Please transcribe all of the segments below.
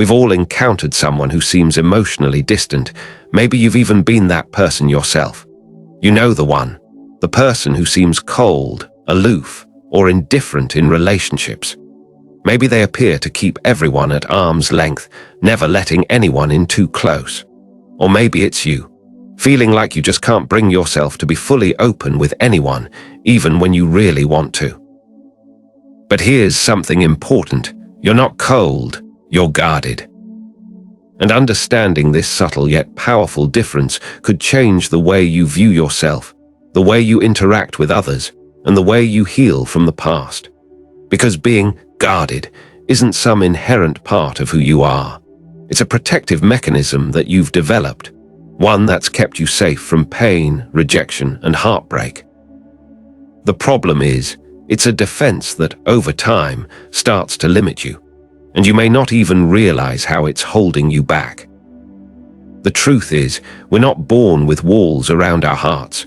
We've all encountered someone who seems emotionally distant. Maybe you've even been that person yourself. You know the one, the person who seems cold, aloof, or indifferent in relationships. Maybe they appear to keep everyone at arm's length, never letting anyone in too close. Or maybe it's you, feeling like you just can't bring yourself to be fully open with anyone, even when you really want to. But here's something important. You're not cold, you're guarded. And understanding this subtle yet powerful difference could change the way you view yourself, the way you interact with others, and the way you heal from the past. Because being guarded isn't some inherent part of who you are. It's a protective mechanism that you've developed, one that's kept you safe from pain, rejection, and heartbreak. The problem is, it's a defense that, over time, starts to limit you, and you may not even realize how it's holding you back. The truth is, we're not born with walls around our hearts.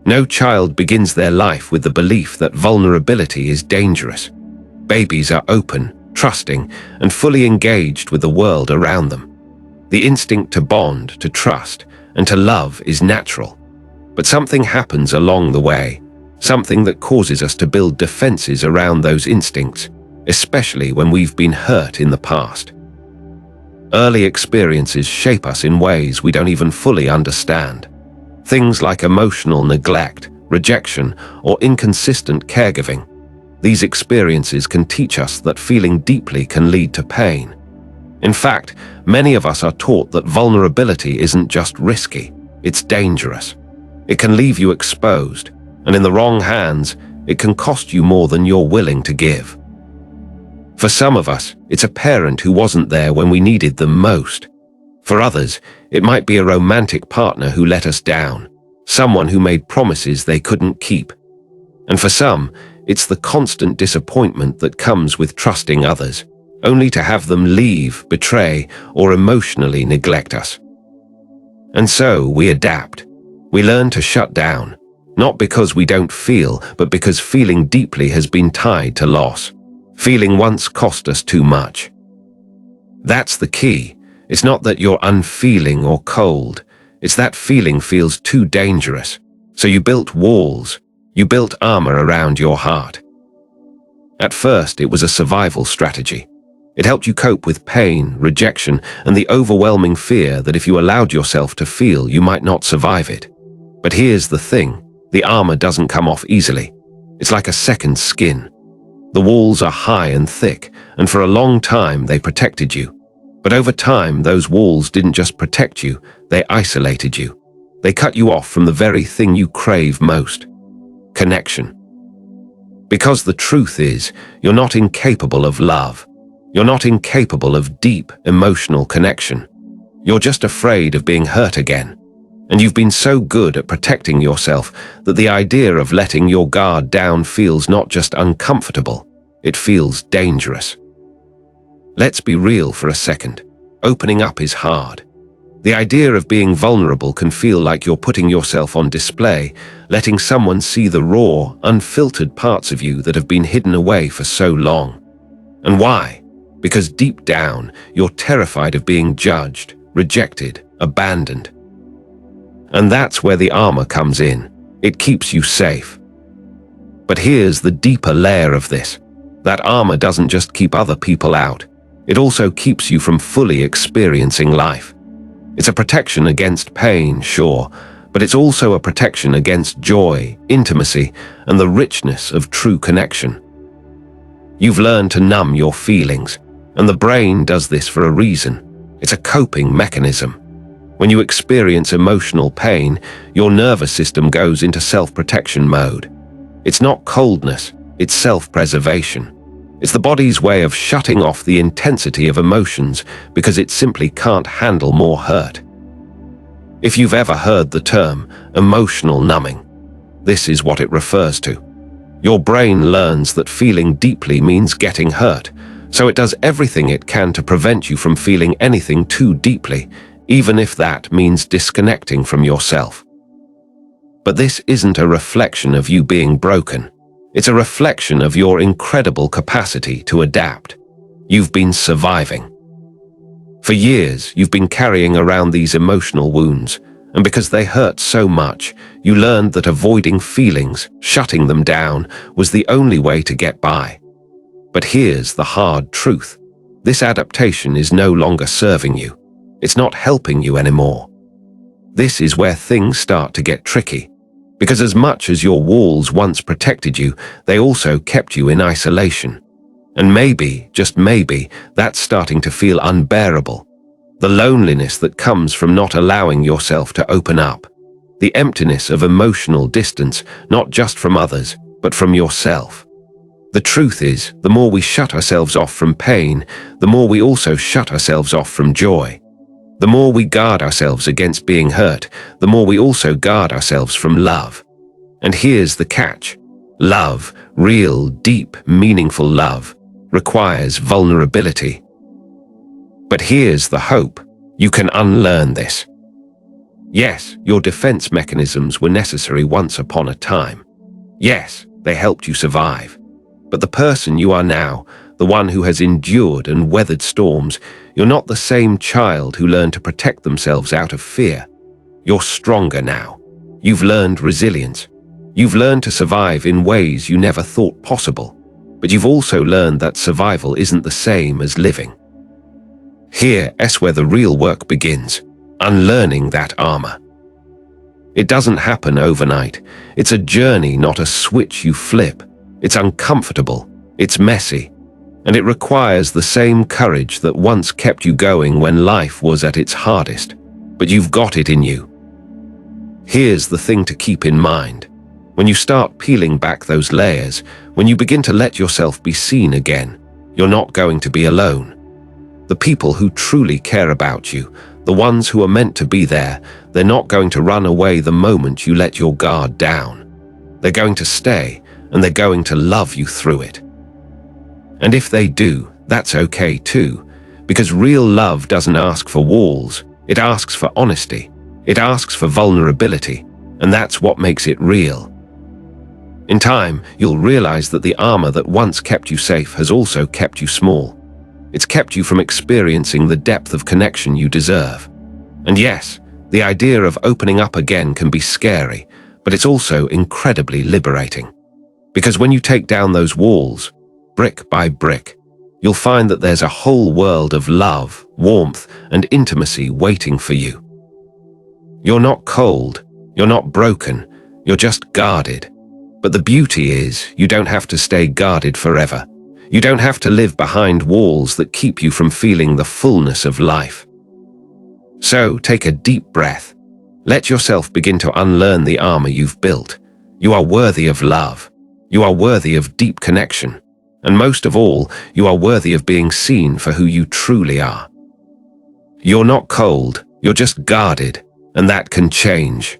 No child begins their life with the belief that vulnerability is dangerous. Babies are open, trusting, and fully engaged with the world around them. The instinct to bond, to trust, and to love is natural. But something happens along the way, something that causes us to build defenses around those instincts, especially when we've been hurt in the past. Early experiences shape us in ways we don't even fully understand. Things like emotional neglect, rejection, or inconsistent caregiving. These experiences can teach us that feeling deeply can lead to pain. In fact, many of us are taught that vulnerability isn't just risky, it's dangerous. It can leave you exposed, and in the wrong hands, it can cost you more than you're willing to give. For some of us, it's a parent who wasn't there when we needed them most. For others, it might be a romantic partner who let us down, someone who made promises they couldn't keep. And for some, it's the constant disappointment that comes with trusting others, only to have them leave, betray, or emotionally neglect us. And so we adapt. We learn to shut down, not because we don't feel, but because feeling deeply has been tied to loss. Feeling once cost us too much. That's the key. It's not that you're unfeeling or cold. It's that feeling feels too dangerous. So you built walls. You built armor around your heart. At first, it was a survival strategy. It helped you cope with pain, rejection, and the overwhelming fear that if you allowed yourself to feel, you might not survive it. But here's the thing. The armor doesn't come off easily. It's like a second skin. The walls are high and thick, and for a long time they protected you. But over time, those walls didn't just protect you, they isolated you. They cut you off from the very thing you crave most: connection. Because the truth is, you're not incapable of love. You're not incapable of deep, emotional connection. You're just afraid of being hurt again. And you've been so good at protecting yourself that the idea of letting your guard down feels not just uncomfortable, it feels dangerous. Let's be real for a second. Opening up is hard. The idea of being vulnerable can feel like you're putting yourself on display, letting someone see the raw, unfiltered parts of you that have been hidden away for so long. And why? Because deep down, you're terrified of being judged, rejected, abandoned. And that's where the armor comes in. It keeps you safe. But here's the deeper layer of this. That armor doesn't just keep other people out. It also keeps you from fully experiencing life. It's a protection against pain, sure, but it's also a protection against joy, intimacy, and the richness of true connection. You've learned to numb your feelings, and the brain does this for a reason. It's a coping mechanism. When you experience emotional pain, your nervous system goes into self-protection mode. It's not coldness, it's self-preservation. It's the body's way of shutting off the intensity of emotions because it simply can't handle more hurt. If you've ever heard the term emotional numbing, this is what it refers to. Your brain learns that feeling deeply means getting hurt, so it does everything it can to prevent you from feeling anything too deeply, even if that means disconnecting from yourself. But this isn't a reflection of you being broken. It's a reflection of your incredible capacity to adapt. You've been surviving. For years, you've been carrying around these emotional wounds, and because they hurt so much, you learned that avoiding feelings, shutting them down, was the only way to get by. But here's the hard truth. This adaptation is no longer serving you. It's not helping you anymore. This is where things start to get tricky, because as much as your walls once protected you, they also kept you in isolation. And maybe, just maybe, that's starting to feel unbearable. The loneliness that comes from not allowing yourself to open up. The emptiness of emotional distance, not just from others, but from yourself. The truth is, the more we shut ourselves off from pain, the more we also shut ourselves off from joy. The more we guard ourselves against being hurt, the more we also guard ourselves from love. And here's the catch. Love, real, deep, meaningful love, requires vulnerability. But here's the hope. You can unlearn this. Yes, your defense mechanisms were necessary once upon a time. Yes, they helped you survive. But the person you are now, the one who has endured and weathered storms, you're not the same child who learned to protect themselves out of fear. You're stronger now. You've learned resilience. You've learned to survive in ways you never thought possible. But you've also learned that survival isn't the same as living. Here's where the real work begins, unlearning that armor. It doesn't happen overnight. It's a journey, not a switch you flip. It's uncomfortable, it's messy, and it requires the same courage that once kept you going when life was at its hardest. But you've got it in you. Here's the thing to keep in mind. When you start peeling back those layers, when you begin to let yourself be seen again, you're not going to be alone. The people who truly care about you, the ones who are meant to be there, they're not going to run away the moment you let your guard down. They're going to stay, and they're going to love you through it. And if they do, that's okay too, because real love doesn't ask for walls, it asks for honesty, it asks for vulnerability, and that's what makes it real. In time, you'll realize that the armor that once kept you safe has also kept you small. It's kept you from experiencing the depth of connection you deserve. And yes, the idea of opening up again can be scary, but it's also incredibly liberating. Because when you take down those walls, brick by brick, you'll find that there's a whole world of love, warmth, and intimacy waiting for you. You're not cold, you're not broken, you're just guarded. But the beauty is, you don't have to stay guarded forever. You don't have to live behind walls that keep you from feeling the fullness of life. So take a deep breath. Let yourself begin to unlearn the armor you've built. You are worthy of love. You are worthy of deep connection. And most of all, you are worthy of being seen for who you truly are. You're not cold, you're just guarded, and that can change.